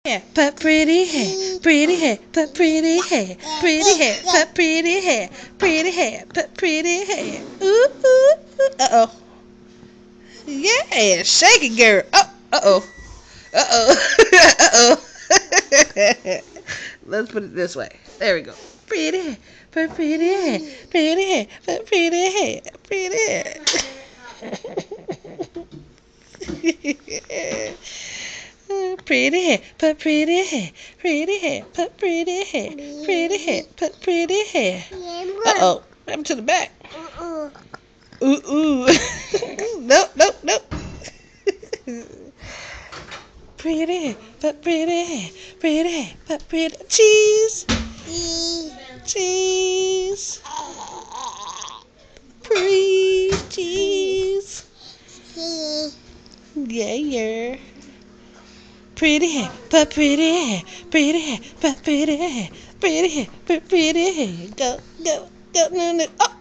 hair, but pretty hair, but pretty hair, but pretty hair, but pretty hair. Ooh, ooh, ooh. Uh-oh. Yeah, shake it, girl. Oh, uh-oh. Uh-oh. Uh-oh. Let's put it this way. There we go. Pretty hair, but pretty hair, but pretty hair, pretty hair. Pretty hair, but pretty hair, but pretty hair, but pretty hair. Uh-oh, what happened to the back? Ooh, ooh. Nope, nope, nope. Pretty hair, but pretty hair, but pretty. Cheese, cheese, pretty cheese. Yeah, yeah. Pretty hair, but pretty hair, but pretty hair, but pretty hair. Go, go, go, no, no. Oh,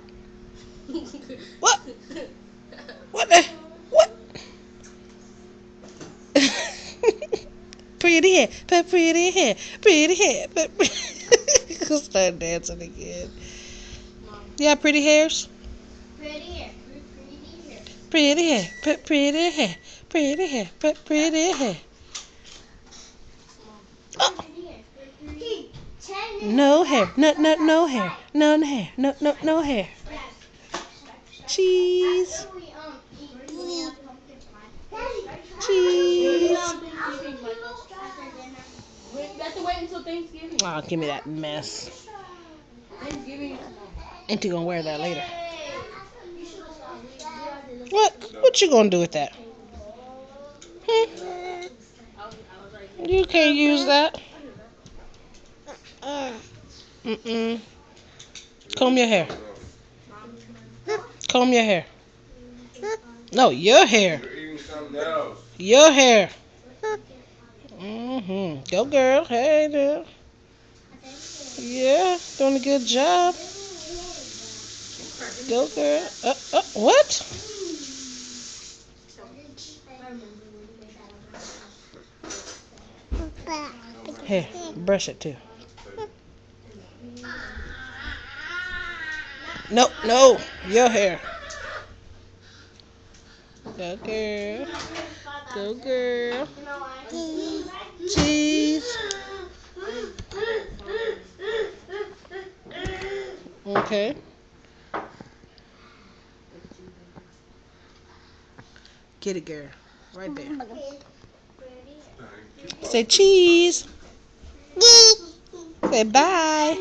what? What the? What? Pretty hair, but pretty hair, but start dancing again. Yeah, pretty hairs. Pretty hair, but pretty hair, but pretty hair. Oh. No hair, no hair, none hair, no hair. Cheese, cheese. Oh, give me that mess. Ain't you gonna wear that later? What you gonna do with that? Hmm? You can't use that. Mm-mm. Comb your hair. Comb your hair. No, your hair. Your hair. Go, girl. Hey, there. Yeah, doing a good job. Go, girl. What? Here, brush it too. No, no, your hair. Go, girl. Go, girl. Cheese. Okay. Get it, girl. Right there. Say cheese. Say bye.